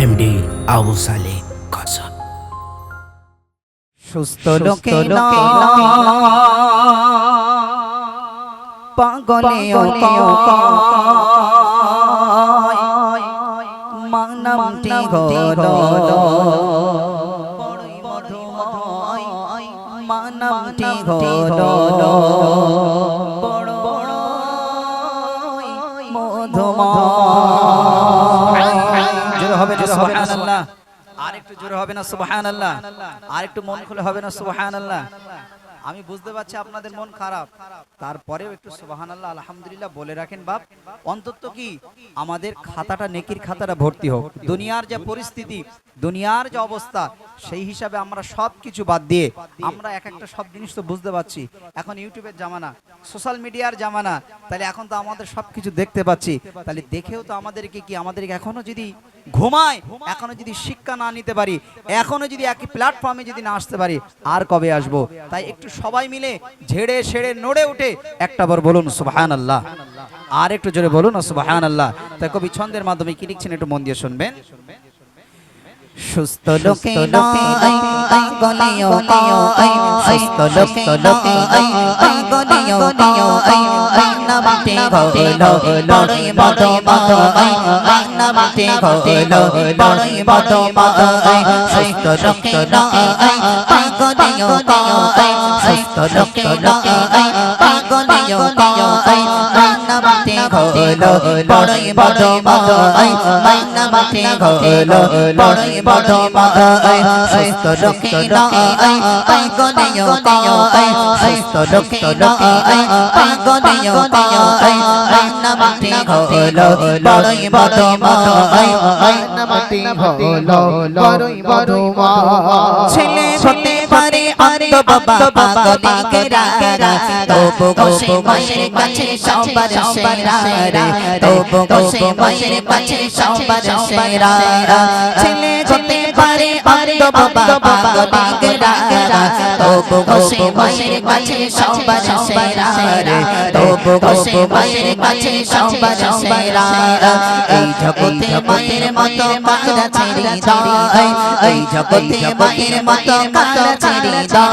MD Abu Saleh কাসাব। সুস্থ লোকে পাগলে মানবটি হলো মানবটি হলো জোরে হবে না সুবহানাল্লাহ, আর একটু জোরে হবে না সুবহানাল্লাহ, আর একটু মন খুলে হবে না সুবহানাল্লাহ। আমি বুঝতে পারছি আপনাদের মন খারাপ, তারপরেও একটু সুবহানাল্লাহ আলহামদুলিল্লাহ বলে রাখেন বাপ। অন্তত কি আমাদের খাতাটা নেকির খাতাটা ভর্তি হোক। দুনিয়ার যে পরিস্থিতি, দুনিয়ার যে অবস্থা, সেই হিসাবে আমরা সব কিছু বাদ দিয়ে আমরা এক একটা সব জিনিস তো বুঝতে পারছি। এখন ইউটিউবের জামানা, সোশ্যাল মিডিয়ার জামানা, তাহলে এখন তো আমাদের সব কিছু দেখতে পাচ্ছি। তাহলে দেখেও তো আমাদেরকে এখনো যদি ঘুমায়, এখনো যদি শিক্ষা না নিতে পারি, এখনো যদি একই প্ল্যাটফর্মে যদি না আসতে পারি, আর কবে আসবো? তাই একটু সবাই মিলে ঝেড়ে ছেড়ে নড়ে উঠে একটা বার বলুন সুবহানাল্লাহ, আর একটু জোরে বলুন সুবহানাল্লাহ। তাই কবি ছন্দের মাধ্যমে কি লিখছেন একটু মন দিয়ে শুনবেন। সুস্থ লোকে পাগলিও সুস্থ লোকে পাগলিও মানবটি হলো বড়ই বড় মানবটি হলো বড়ই বড় সুস্থ লোকে পাগলিও সুস্থ লোকে পাগলিও মানবটি হলো বড়ই বড় মানবটি হলো বড়ই বড় সুস্থ লোকে পাগলিও সুস্থ লোকে পাগলিও মানবটি হলো বড়ই বড় মানবটি হলো বড়ই বড় ছেলে হতে পারে অন্ধ বাবা পাগলিকেরা তবু গোসে মায়ের কাছে সবার সেরা রে, তবু গোসে মায়ের কাছে সবার সেরা। ছেলে হতে পারে অন্ধ বাবা পাগলিকেরা তবু গোসে মায়ের কাছে সবার সেরা রে, তবু গোসে মায়ের কাছে সবার সেরা। এই জগতে মায়ের মতো কারা ছেড়ে যায়, এই জগতে মায়ের মতো কারা ছেড়ে যায়।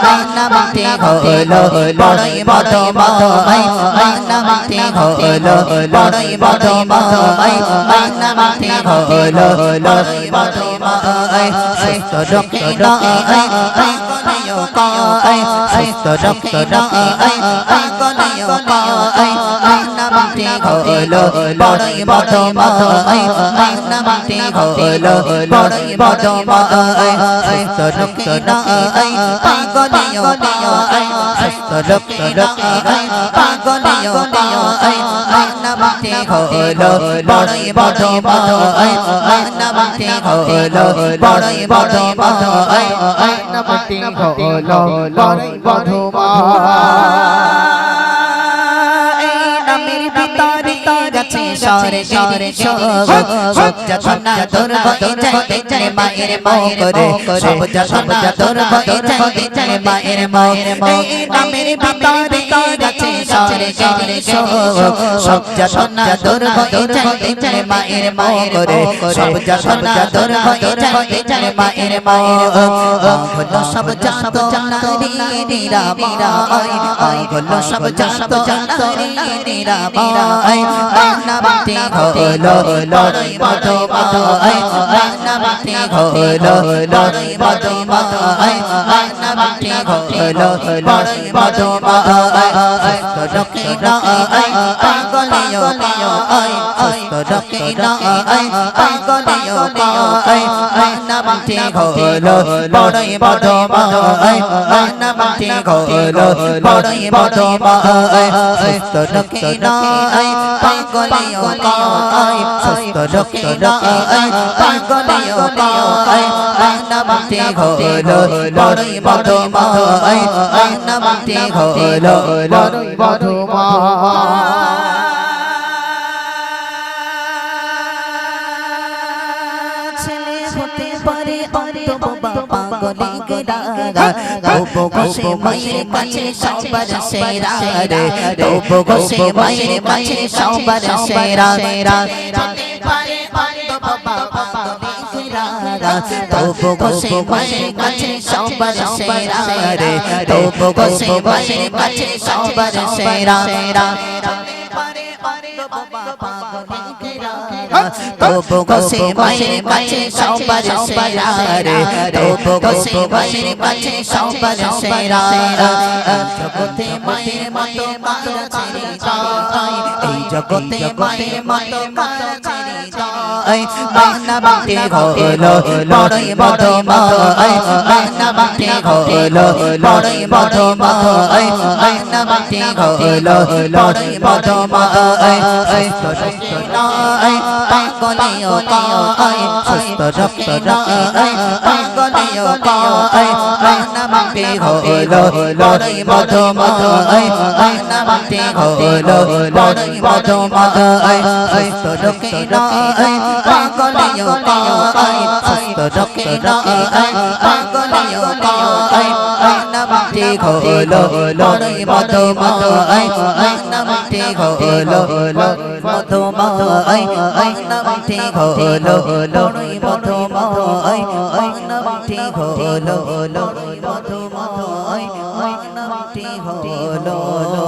মানবটি হলো বড়ই বড় মানবটি হলো বড়ই বড় মানবটি হলো বড়ই বড় সুস্থ লোকে পাগলিও সুস্থ লোকে পাগলিও মানবটি হলো বড়ই বড় মানবটি হলো বড়ই বড় সুস্থ লোকে পাগলিও সুস্থ লোকে পাগলিও মানবটি হলো বড়ই বড় মানবটি হলো বড়ই বড় মানবটি হলো বড়ই বড় নামের ভিতরে গেছে সরে সরে সব যতনা তোর হয়ে যায় মায়ের করে, সব যতনা তোর হয়ে যায় মায়ের এই নামের ভিতরে গেছে সরে সরে সব যতনা তোর হয়ে যায় মায়ের করে, সব যতনা তোর হয়ে যায় মায়ের হলো সব জাত নারী নিরাময়, হলো সব জাত নারী নিরাময় মানবটি হলো বড়ই বড় মানবটি হলো বড়ই বড় মানবটি হলো বড়ই বড় সুস্থ লোকে পাগলিও সুস্থ লোকে পাগলিও মানবটি হলো বড়ই বড় মানবটি হলো বড়ই বড় সুস্থ লোকে পাগলিও সুস্থ লোকে পাগলিও মানবটি হলো বড়ই বড় মানবটি হলো বড়ই বড় ছেলে হতে পারে অন্ধ বাবা পাগলিকেরা তবু গোসে মায়ের কাছে সবার সেরা রে, তবু গোসে মায়ের কাছে সবার সেরা। হতে পারে অন্ধ বাবা তবু বসে মায়ের কাছে সবার সেরা রে তবু বসে মায়ের কাছে সবার সেরা তবু বসে মায়ের কাছে সবার সেরা রে তবু বসে মায়ের কাছে সবার সেরা জগতে মায়ের মতো কার ছেড়ে যায় এই জগতে মায়ের মতো কার ছেড়ে যায় মানা বাতে হলো বড়ই মধুময় মানা বাতে হলো বড়ই মধুময় মানা বাতে হলো বড়ই মধুময় সুস্থ রক্ত নয় পাগলেও কয় সুস্থ রক্ত নয় পাগলেও কয় মানা বাতে হলো বড়ই মধুময় মানা বাতে হলো বড়ই মধুময় সুস্থ রক্ত নয় পাগলেও কয় সুস্থ রক্ত নয় পাগলেও কয় মানা বাতে হলো বড়ই মধুময় মানা বাতে হলো মধুময় মানা বাতে হলো বড়ই মধুময় মানা বাতে হলো বড়ই মধুময় মানা বাতে হলো